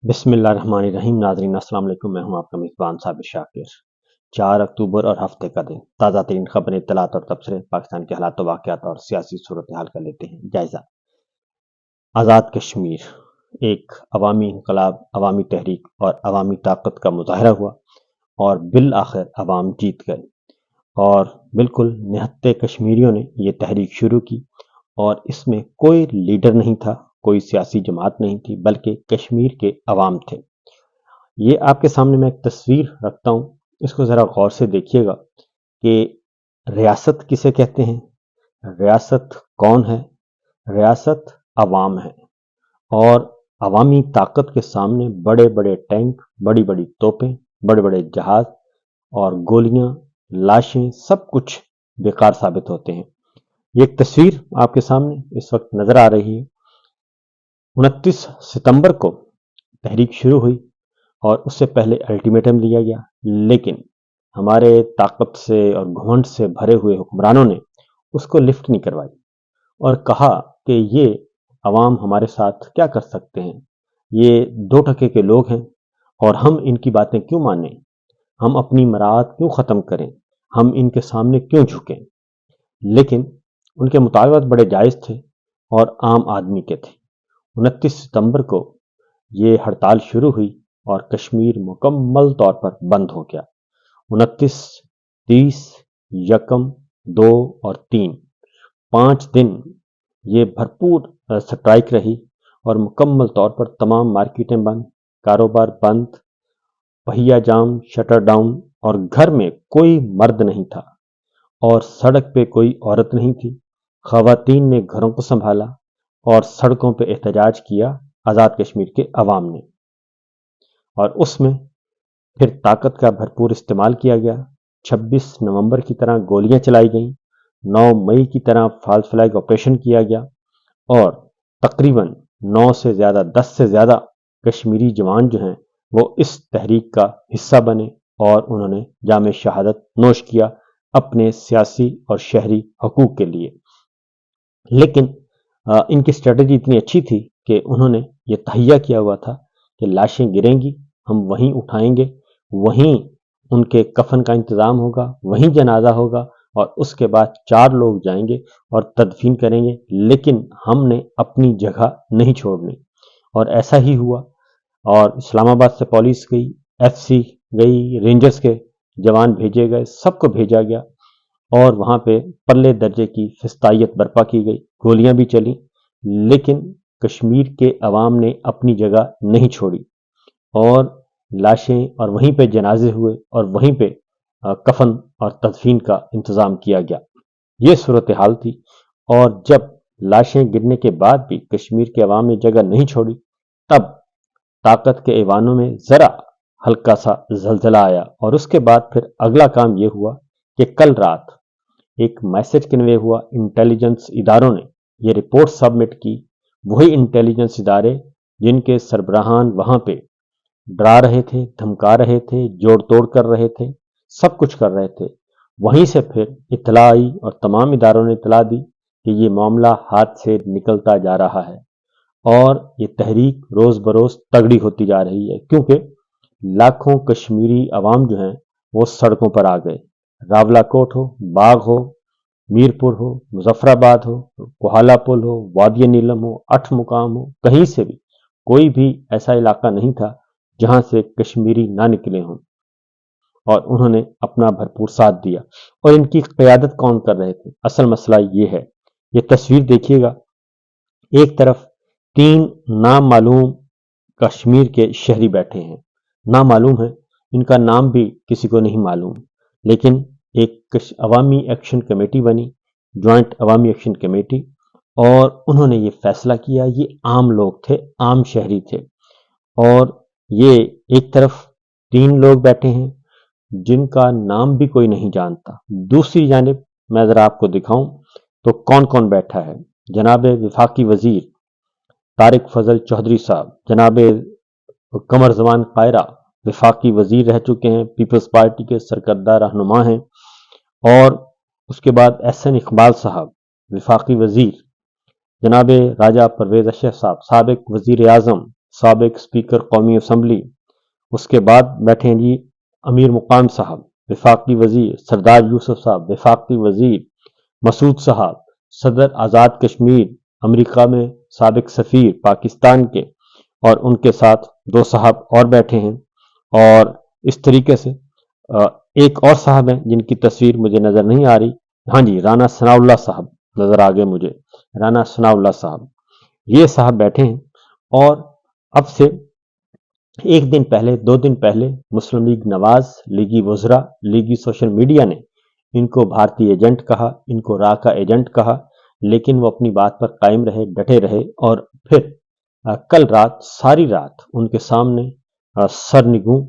بسم اللہ الرحمن الرحیم۔ ناظرین السلام علیکم، میں ہوں آپ کا میزبان صابر شاکر۔ 4 اکتوبر اور ہفتے کا دن، تازہ ترین خبریں، اطلاعات اور تبصرے، پاکستان کے حالات و واقعات اور سیاسی صورتحال کا لیتے ہیں جائزہ۔ آزاد کشمیر ایک عوامی انقلاب، عوامی تحریک اور عوامی طاقت کا مظاہرہ ہوا اور بالآخر عوام جیت گئے، اور بالکل نہتے کشمیریوں نے یہ تحریک شروع کی، اور اس میں کوئی لیڈر نہیں تھا، کوئی سیاسی جماعت نہیں تھی، بلکہ کشمیر کے عوام تھے۔ یہ آپ کے سامنے میں ایک تصویر رکھتا ہوں، اس کو ذرا غور سے دیکھیے گا کہ ریاست کسے کہتے ہیں، ریاست کون ہے؟ ریاست عوام ہے، اور عوامی طاقت کے سامنے بڑے بڑے ٹینک، بڑی بڑی توپیں، بڑے بڑے جہاز اور گولیاں، لاشیں، سب کچھ بیکار ثابت ہوتے ہیں۔ یہ ایک تصویر آپ کے سامنے اس وقت نظر آ رہی ہے۔ 29 ستمبر کو تحریک شروع ہوئی اور اس سے پہلے الٹیمیٹم لیا گیا، لیکن ہمارے طاقت سے اور گھمنڈ سے بھرے ہوئے حکمرانوں نے اس کو لفٹ نہیں کروائی اور کہا کہ یہ عوام ہمارے ساتھ کیا کر سکتے ہیں، یہ 2 ٹکے کے لوگ ہیں اور ہم ان کی باتیں کیوں مانیں، ہم اپنی مراعات کیوں ختم کریں، ہم ان کے سامنے کیوں جھکیں۔ لیکن ان کے مطالبات بڑے جائز تھے اور عام آدمی کے تھے۔ 29 ستمبر کو یہ ہڑتال شروع ہوئی اور کشمیر مکمل طور پر بند ہو گیا۔ 29، 30، 1، 2 اور 3، 5 دن یہ بھرپور سٹرائک رہی اور مکمل طور پر تمام مارکیٹیں بند، کاروبار بند، پہیا جام، شٹر ڈاؤن، اور گھر میں کوئی مرد نہیں تھا اور سڑک پہ کوئی عورت نہیں تھی۔ خواتین نے گھروں کو سنبھالا اور سڑکوں پہ احتجاج کیا آزاد کشمیر کے عوام نے، اور اس میں پھر طاقت کا بھرپور استعمال کیا گیا۔ 26 نومبر کی طرح گولیاں چلائی گئیں، 9 مئی کی طرح فالس فلیگ آپریشن کیا گیا، اور تقریباً 9 سے زیادہ، 10 سے زیادہ کشمیری جوان جو ہیں وہ اس تحریک کا حصہ بنے اور انہوں نے جام شہادت نوش کیا اپنے سیاسی اور شہری حقوق کے لیے۔ لیکن ان کی اسٹریٹجی اتنی اچھی تھی کہ انہوں نے یہ تہیہ کیا ہوا تھا کہ لاشیں گریں گی، ہم وہیں اٹھائیں گے، وہیں ان کے کفن کا انتظام ہوگا، وہیں جنازہ ہوگا، اور اس کے بعد 4 لوگ جائیں گے اور تدفین کریں گے، لیکن ہم نے اپنی جگہ نہیں چھوڑنی۔ اور ایسا ہی ہوا، اور اسلام آباد سے پولیس گئی، ایف سی گئی، رینجرز کے جوان بھیجے گئے، سب کو بھیجا گیا، اور وہاں پہ پرلے درجے کی فسطائیت برپا کی گئی، گولیاں بھی چلیں، لیکن کشمیر کے عوام نے اپنی جگہ نہیں چھوڑی، اور لاشیں اور وہیں پہ جنازے ہوئے اور وہیں پہ کفن اور تدفین کا انتظام کیا گیا۔ یہ صورتحال تھی، اور جب لاشیں گرنے کے بعد بھی کشمیر کے عوام نے جگہ نہیں چھوڑی، تب طاقت کے ایوانوں میں ذرا ہلکا سا زلزلہ آیا، اور اس کے بعد پھر اگلا کام یہ ہوا کہ کل رات ایک میسج کنوے ہوا، انٹیلیجنس اداروں نے یہ رپورٹ سبمٹ کی، وہی انٹیلیجنس ادارے جن کے سربراہان وہاں پہ ڈرا رہے تھے، دھمکا رہے تھے، جوڑ توڑ کر رہے تھے، سب کچھ کر رہے تھے، وہیں سے پھر اطلاع آئی اور تمام اداروں نے اطلاع دی کہ یہ معاملہ ہاتھ سے نکلتا جا رہا ہے، اور یہ تحریک روز بروز تگڑی ہوتی جا رہی ہے، کیونکہ لاکھوں کشمیری عوام جو ہیں وہ سڑکوں پر آ گئے۔ راولا کوٹ ہو، باغ ہو، میرپور ہو، مظفر آباد ہو، کوہالا پل ہو، وادی نیلم ہو، 8 مقام ہو، کہیں سے بھی کوئی بھی ایسا علاقہ نہیں تھا جہاں سے کشمیری نہ نکلے ہوں، اور انہوں نے اپنا بھرپور ساتھ دیا۔ اور ان کی قیادت کون کر رہے تھے؟ اصل مسئلہ یہ ہے، یہ تصویر دیکھیے گا، ایک طرف 3 نامعلوم کشمیر کے شہری بیٹھے ہیں، نامعلوم ہیں، ان کا نام بھی کسی کو نہیں معلوم، لیکن ایک عوامی ایکشن کمیٹی بنی، جوائنٹ عوامی ایکشن کمیٹی، اور انہوں نے یہ فیصلہ کیا، یہ عام لوگ تھے، عام شہری تھے، اور یہ ایک طرف 3 لوگ بیٹھے ہیں جن کا نام بھی کوئی نہیں جانتا، دوسری جانب میں ذرا آپ کو دکھاؤں تو کون کون بیٹھا ہے۔ جناب وفاقی وزیر طارق فضل چودھری صاحب، جناب قمر زمان قائرہ وفاقی وزیر رہ چکے ہیں، پیپلز پارٹی کے سرکردہ رہنما ہیں، اور اس کے بعد احسن اقبال صاحب وفاقی وزیر، جناب راجہ پرویز اشرف صاحب سابق وزیر اعظم، साबिक स्पीकर कौमी असम्बली, उसके बाद बैठे हैं जी अमीर मुकाम साहब, वफाकी वजीर सरदार यूसुफ साहब, वफाकी वजीर मसूद साहब, सदर आज़ाद कश्मीर अमेरिका में साबिक सफ़ीर पाकिस्तान के, और उनके साथ दो साहब और बैठे हैं। और इस तरीके से एक और साहब हैं जिनकी तस्वीर मुझे नज़र नहीं आ रही, हाँ जी राना सनाउल्लाह साहब नज़र आ गए मुझे, राना सनाउल्लाह साहब, ये साहब बैठे हैं। और अब से एक दिन पहले, 2 दिन पहले मुस्लिम लीग नवाज, लीगी वज़रा, लीगी सोशल मीडिया ने इनको भारतीय एजेंट कहा, इनको रा का एजेंट कहा, लेकिन वो अपनी बात पर कायम रहे, डटे रहे। और फिर कल रात सारी रात उनके सामने सर निगू,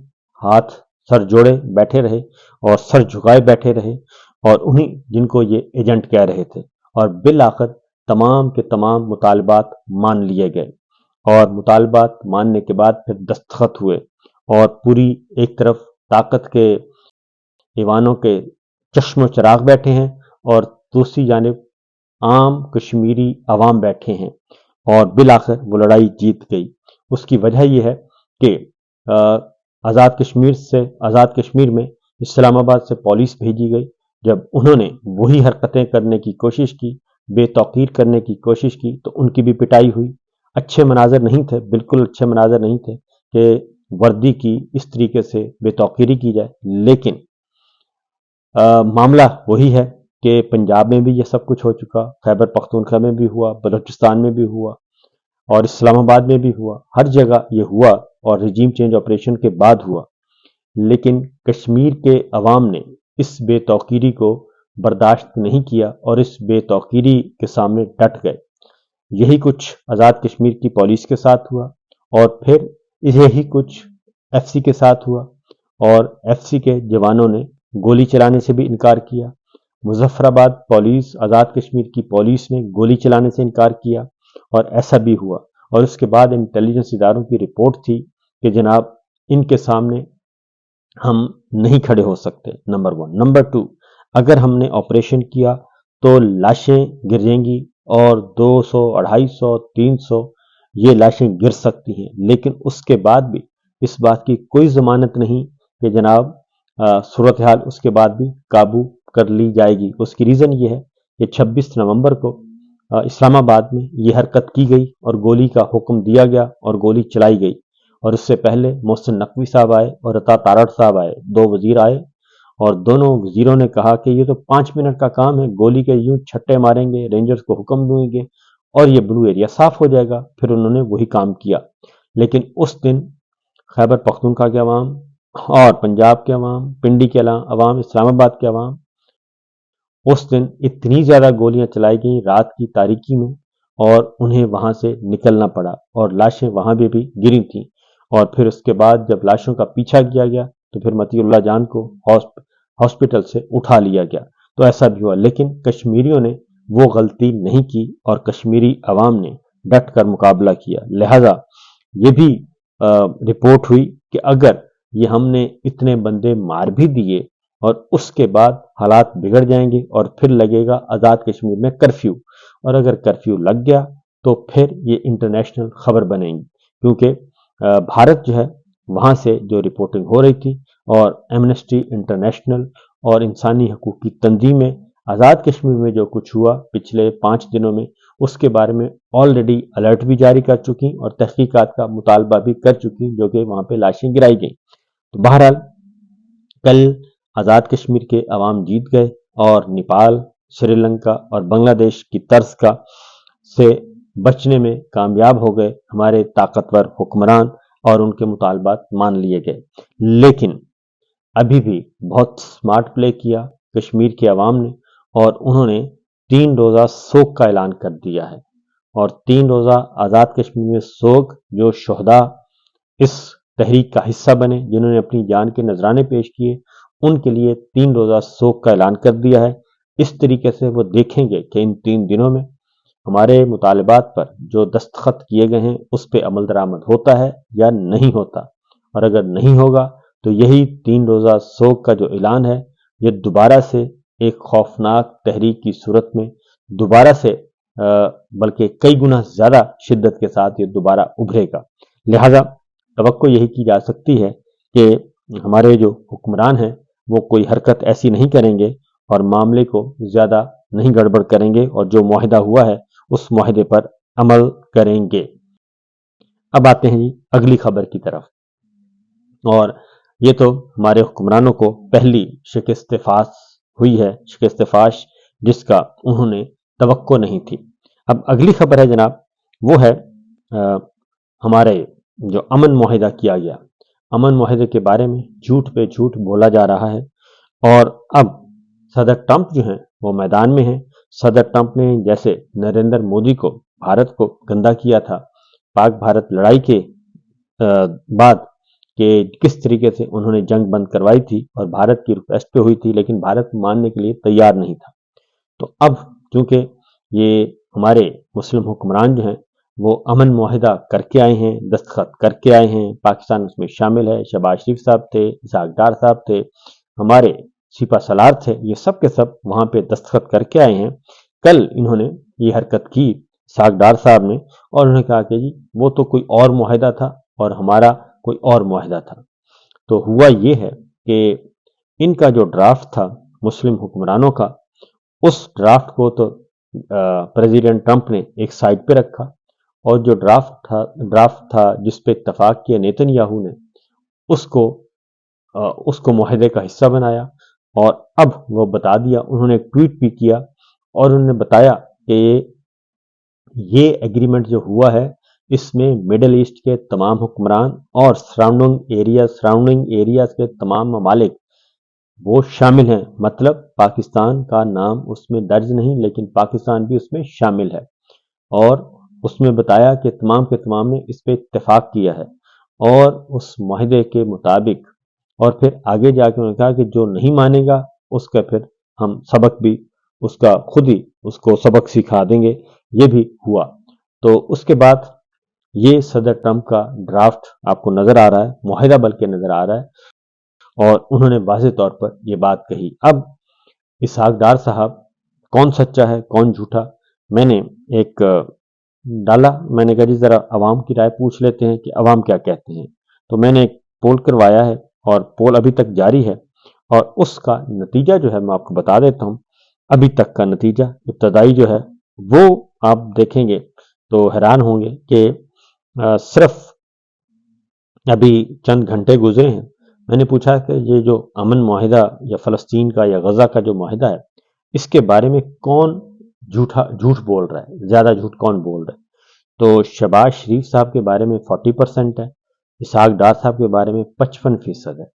हाथ सर जोड़े बैठे रहे और सर झुकाए बैठे रहे, और उन्हीं जिनको ये एजेंट कह रहे थे। और बिल आखिर तमाम के तमाम मुतालबात मान लिए गए, और मुतालबात मानने के बाद फिर दस्तखत हुए, और पूरी एक तरफ ताकत के ईवानों के चश्मो चराग बैठे हैं, और दूसरी जानिब आम कश्मीरी अवाम बैठे हैं, और बिल आखिर वो लड़ाई जीत गई। उसकी वजह यह है कि आज़ाद कश्मीर में इस्लामाबाद से पुलिस भेजी गई। जब उन्होंने वही हरकतें करने की कोशिश की, बेतौकीर करने की कोशिश की, तो उनकी भी पिटाई हुई। अच्छे मनाजर नहीं थे, बिल्कुल अच्छे मनाजर नहीं थे कि वर्दी की इस तरीके से बेतौकीरी की जाए। लेकिन मामला वही है कि पंजाब में भी ये सब कुछ हो चुका, खैबर पख्तूनख्वा में भी हुआ, बलूचिस्तान में भी हुआ, और इस्लामाबाद में भी हुआ, हर जगह ये हुआ, और रिजीम चेंज ऑपरेशन के बाद हुआ। लेकिन कश्मीर के अवाम ने इस बेतौकीरी को बर्दाश्त नहीं किया और इस बेतौकीरी के सामने डट गए। यही कुछ आज़ाद कश्मीर की पुलिस के साथ हुआ, और फिर यही कुछ एफसी के साथ हुआ, और एफसी के जवानों ने गोली चलाने से भी इनकार किया। मुजफ्फराबाद पुलिस, आज़ाद कश्मीर की पुलिस ने गोली चलाने से इनकार किया, और ऐसा भी हुआ। और उसके बाद इंटेलिजेंस इदारों की रिपोर्ट थी कि जनाब इनके सामने हम नहीं खड़े हो सकते, नंबर 1। नंबर 2, अगर हमने ऑपरेशन किया तो लाशें गिर जाएंगी, और 200, 250, 300 ये लाशें गिर सकती हैं। लेकिन उसके बाद भी इस बात की कोई ज़मानत नहीं कि जनाब सूरत हाल उसके बाद भी काबू कर ली जाएगी। उसकी रीज़न ये है कि 26 नवंबर को इस्लामाबाद में ये हरकत की गई, और गोली का हुक्म दिया गया, और गोली चलाई गई। और उससे पहले मोहसिन नकवी साहब आए और अता तारड़ साहब आए, 2 वजीर आए, और दोनों वजीरों ने कहा कि ये तो 5 मिनट का काम है, गोली के यूं छट्टे मारेंगे, रेंजर्स को हुक्म देंगे और ये ब्लू एरिया साफ हो जाएगा। फिर उन्होंने वही काम किया। लेकिन उस दिन खैबर पख्तूनख्वा के अवाम, और पंजाब के अवाम, पिंडी के अवाम, इस्लामाबाद के अवाम, उस दिन इतनी ज़्यादा गोलियां चलाई गई रात की तारीकी में, और उन्हें वहां से निकलना पड़ा, और लाशें वहां भी गिरी थीं। और फिर उसके बाद जब लाशों का पीछा किया गया तो फिर मतीउल्लाह जान को हॉस्पिटल से उठा लिया गया। तो ऐसा भी हुआ, लेकिन कश्मीरियों ने वो गलती नहीं की, और कश्मीरी अवाम ने डट कर मुकाबला किया। लिहाजा ये भी रिपोर्ट हुई कि अगर ये हमने इतने बंदे मार भी दिए और उसके बाद हालात बिगड़ जाएंगे, और फिर लगेगा आज़ाद कश्मीर में कर्फ्यू, और अगर कर्फ्यू लग गया तो फिर ये इंटरनेशनल खबर बनेगी। क्योंकि भारत जो है वहाँ से जो रिपोर्टिंग हो रही थी, और एमनेस्टी इंटरनेशनल और इंसानी हकूक़ की तंजीमें आज़ाद कश्मीर में जो कुछ हुआ पिछले 5 दिनों में, उसके बारे में ऑलरेडी अलर्ट भी जारी कर चुकी और तहकीकात का मुतालबा भी कर चुकी, जो कि वहाँ पे लाशें गिराई गई। तो बहरहाल कल आज़ाद कश्मीर के अवाम जीत गए, और नेपाल, श्रीलंका और बांग्लादेश की तर्ज का से बचने में कामयाब हो गए हमारे ताकतवर हुक्मरान, और उनके मुतालबात मान लिए गए। लेकिन अभी भी बहुत स्मार्ट प्ले किया कश्मीर के अवाम ने, और उन्होंने 3 रोज़ा सोग का ऐलान कर दिया है। और 3 रोज़ा आज़ाद कश्मीर में सोग, जो शहदा इस तहरीक का हिस्सा बने, जिन्होंने अपनी जान के नजराने पेश किए, उनके लिए 3 रोज़ा सोग का ऐलान कर दिया है। इस तरीके से वो देखेंगे कि इन 3 दिनों में हमारे मुतालबात पर जो दस्तखत किए गए हैं उस पर अमल दरामद होता है या नहीं होता। और अगर नहीं होगा तो यही 3 रोज़ा सोग का जो ऐलान है, ये दोबारा से एक खौफनाक तहरीक की सूरत में दोबारा से बल्कि कई गुना ज़्यादा शिद्दत के साथ ये दोबारा उभरेगा। लिहाजा तवक्को यही की जा सकती है कि हमारे जो हुक्मरान हैं वो कोई हरकत ऐसी नहीं करेंगे और मामले को ज़्यादा नहीं गड़बड़ करेंगे और जो मुआहिदा हुआ है उस मुआहिदे पर अमल करेंगे। अब आते हैं जी अगली खबर की तरफ, और ये तो हमारे हुक्मरानों को पहली शिकस्तफाश हुई है, शिकस्तफाश जिसका उन्होंने तवक्को नहीं थी। अब अगली खबर है जनाब, वो है हमारे जो अमन मुआहिदा किया गया, अमन मुआहिदे के बारे में झूठ पे झूठ बोला जा रहा है। और अब सदर ट्रंप जो हैं वो मैदान में हैं। सदर ट्रंप ने जैसे नरेंद्र मोदी को, भारत को गंदा किया था पाक भारत लड़ाई के बाद कि किस तरीके से उन्होंने जंग बंद करवाई थी और भारत की रिक्वेस्ट पे हुई थी, लेकिन भारत मानने के लिए तैयार नहीं था। तो अब चूंकि ये हमारे मुस्लिम हुक्मरान जो हैं वो अमन मुआहिदा करके आए हैं, दस्तखत करके आए हैं, पाकिस्तान उसमें शामिल है, शहबाज शरीफ साहब थे, इसहाक डार साहब थे, हमारे सिपा सलार थे, ये सब के सब वहां पे दस्तखत करके आए हैं। कल इन्होंने ये हरकत की इसहाक डार साहब ने, और उन्होंने कहा कि जी वो तो कोई और मुआहिदा था और हमारा कोई और मुआहिदा था। तो हुआ ये है कि इनका जो ड्राफ्ट था मुस्लिम हुक्मरानों का, उस ड्राफ्ट को तो प्रेसिडेंट ट्रंप ने एक साइड पे रखा, और जो ड्राफ्ट था जिस पे इत्तफाक किया नेतन्याहू ने, उसको मुआहिदे का हिस्सा बनाया। और अब वो बता दिया, उन्होंने एक ट्वीट भी किया और उन्होंने बताया कि ये एग्रीमेंट जो हुआ है इसमें मिडल ईस्ट के तमाम हुक्मरान और सराउंडिंग एरियाज के तमाम ममालिक वो शामिल हैं। मतलब पाकिस्तान का नाम उसमें दर्ज नहीं, लेकिन पाकिस्तान भी उसमें शामिल है। और उसमें बताया कि तमाम के तमाम ने इस पे इत्तेफाक किया है और उस मुआहिदे के मुताबिक, और फिर आगे जाके उन्होंने कहा कि जो नहीं मानेगा उसका फिर हम सबक भी उसका खुद ही उसको सबक सिखा देंगे। ये भी हुआ। तो उसके बाद ये सदर ट्रंप का ड्राफ्ट आपको नजर आ रहा है, मुआहिदा बल्कि नजर आ रहा है, और उन्होंने वाज़ेह तौर पर यह बात कही। अब इसहाक डार साहब कौन सच्चा है कौन झूठा, मैंने एक डाला, मैंने कहा जी जरा अवाम की राय पूछ लेते हैं कि अवाम क्या कहते हैं। तो मैंने एक पोल करवाया है और पोल अभी तक जारी है, और उसका नतीजा जो है मैं आपको बता देता हूं। अभी तक का नतीजा इब्तदाई जो है वो आप देखेंगे तो हैरान होंगे कि सिर्फ अभी चंद घंटे गुजरे हैं। मैंने पूछा कि ये जो अमन मुआहिदा या फ़लस्तीन का या गज़ा का जो मुआहिदा है, इसके बारे में कौन झूठ बोल रहा है, ज़्यादा झूठ कौन बोल रहा है। तो शहबाज शरीफ साहब के बारे में 40% है, इसहाक डार साहब के बारे में 55% है,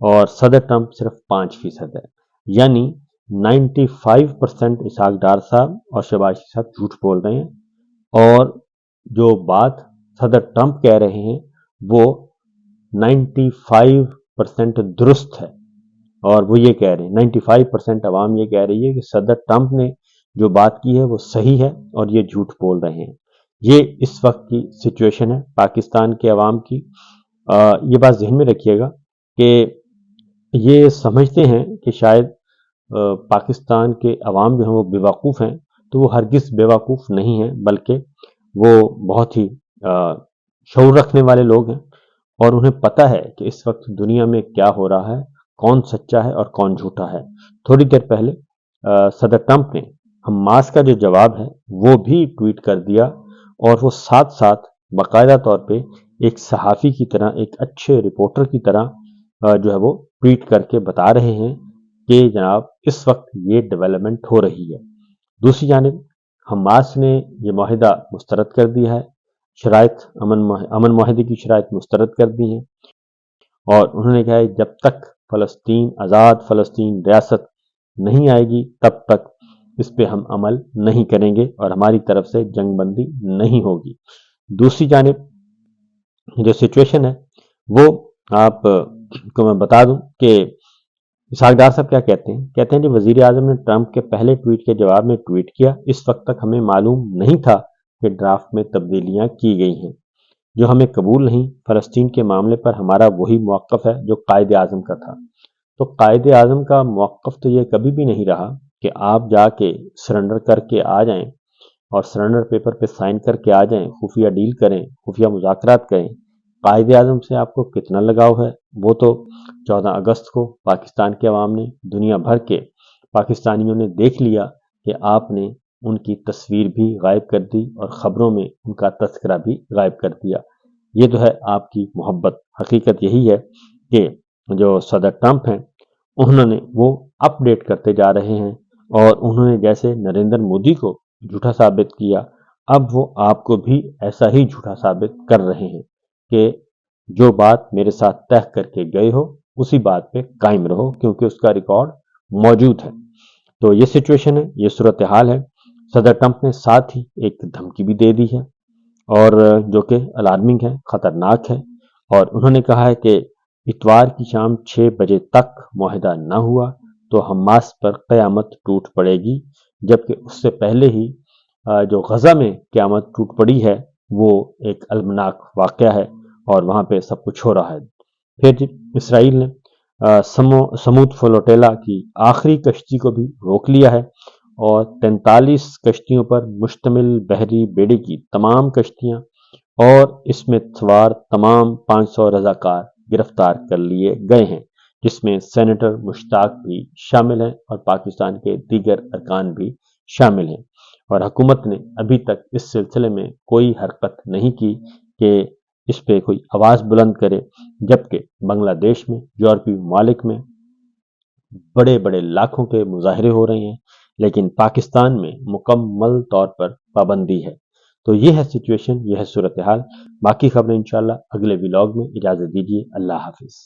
और सदर ट्रंप सिर्फ 5% है। यानी 95% इसहाक डार साहब और शहबाज शरीफ साहब झूठ बोल रहे हैं, और जो बात सदर ट्रंप कह रहे हैं वो 95% दुरुस्त है। और वो ये कह रहे हैं, 95% अवाम ये कह रही है कि सदर ट्रंप ने जो बात की है वो सही है और ये झूठ बोल रहे हैं। ये इस वक्त की सिचुएशन है पाकिस्तान के अवाम की। ये बात जहन में रखिएगा कि ये समझते हैं कि शायद पाकिस्तान के अवाम जो हैं वो बेवकूफ़ हैं, तो वो हरगिज़ बेवकूफ़ नहीं हैं, बल्कि वो बहुत ही शऊर रखने वाले लोग हैं, और उन्हें पता है कि इस वक्त दुनिया में क्या हो रहा है, कौन सच्चा है और कौन झूठा है। थोड़ी देर पहले सदर ट्रंप ने हमास का जो जवाब है वो भी ट्वीट कर दिया, और वो साथ साथ बाकायदा तौर पे एक सहाफ़ी की तरह, एक अच्छे रिपोर्टर की तरह जो है वो ट्वीट करके बता रहे हैं कि जनाब इस वक्त ये डेवलपमेंट हो रही है। दूसरी जानिब हमास ने ये मुआहिदा मुस्तरद कर दिया है, शराइत अमन मुआहिदे की शराइत मुस्तरद कर दी हैं, और उन्होंने कहा है जब तक फ़लस्तीन आज़ाद फ़लस्तीन रियासत नहीं आएगी तब तक इस पे हम अमल नहीं करेंगे और हमारी तरफ से जंगबंदी नहीं होगी। दूसरी जानिब जो सिचुएशन है वो आप को मैं बता दूं कि इसहाक डार साहब क्या कहते हैं। कहते हैं जी वजीर आजम ने ट्रंप के पहले ट्वीट के जवाब में ट्वीट किया, इस वक्त तक हमें मालूम नहीं था कि ड्राफ्ट में तब्दीलियां की गई हैं, जो हमें कबूल नहीं। फ़लस्तीन के मामले पर हमारा वही मौक़िफ़ है जो कायदे आज़म का था। तो कायदे आज़म का मौक़िफ़ तो ये कभी भी नहीं रहा कि आप जाके सरेंडर करके आ जाएं, और सरेंडर पेपर पे साइन करके आ जाएं, खुफिया डील करें, खुफिया मुज़ाकरात करें। कायदे आज़म से आपको कितना लगाव है वो तो 14 अगस्त को पाकिस्तान के अवाम ने, दुनिया भर के पाकिस्तानियों ने देख लिया कि आपने उनकी तस्वीर भी गायब कर दी और ख़बरों में उनका तस्करा भी गायब कर दिया। ये तो है आपकी मोहब्बत। हकीकत यही है कि जो सदर ट्रंप हैं उन्होंने वो अपडेट करते जा रहे हैं और उन्होंने जैसे नरेंद्र मोदी को झूठा साबित किया, अब वो आपको भी ऐसा ही झूठा साबित कर रहे हैं कि जो बात मेरे साथ तय करके गए हो उसी बात पे कायम रहो, क्योंकि उसका रिकॉर्ड मौजूद है। तो ये सिचुएशन है, ये सूरत हाल है। सदर ट्रंप ने साथ ही एक धमकी भी दे दी है और जो कि अलार्मिंग है, खतरनाक है। और उन्होंने कहा है कि इतवार की शाम 6 बजे तक मुआहदा न हुआ तो हमास पर क़यामत टूट पड़ेगी, जबकि उससे पहले ही जो गजा में क़यामत टूट पड़ी है वो एक अलमनाक वाक़या है और वहाँ पे सब कुछ हो रहा है। फिर इसराइल ने समूद फ्लोटेला की आखिरी कश्ती को भी रोक लिया है और 43 कश्तियों पर मुश्तमिल बहरी बेड़े की तमाम कश्तियां और इसमें सवार तमाम 500 रजाकार गिरफ्तार कर लिए गए हैं, जिसमें सेनेटर मुश्ताक भी शामिल हैं और पाकिस्तान के दीगर अरकान भी शामिल हैं। और हुकूमत ने अभी तक इस सिलसिले में कोई हरकत नहीं की कि इस पे कोई आवाज़ बुलंद करे, जबकि बांग्लादेश में, यूरोपीय ममालिक में बड़े बड़े लाखों के मुजाहरे हो रहे हैं, लेकिन पाकिस्तान में मुकम्मल तौर पर पाबंदी है। तो ये है सिचुएशन, ये है सूरत हाल। बाकी खबरें इंशाल्लाह अगले व्लॉग में। इजाज़त दीजिए, अल्लाह हाफिज़।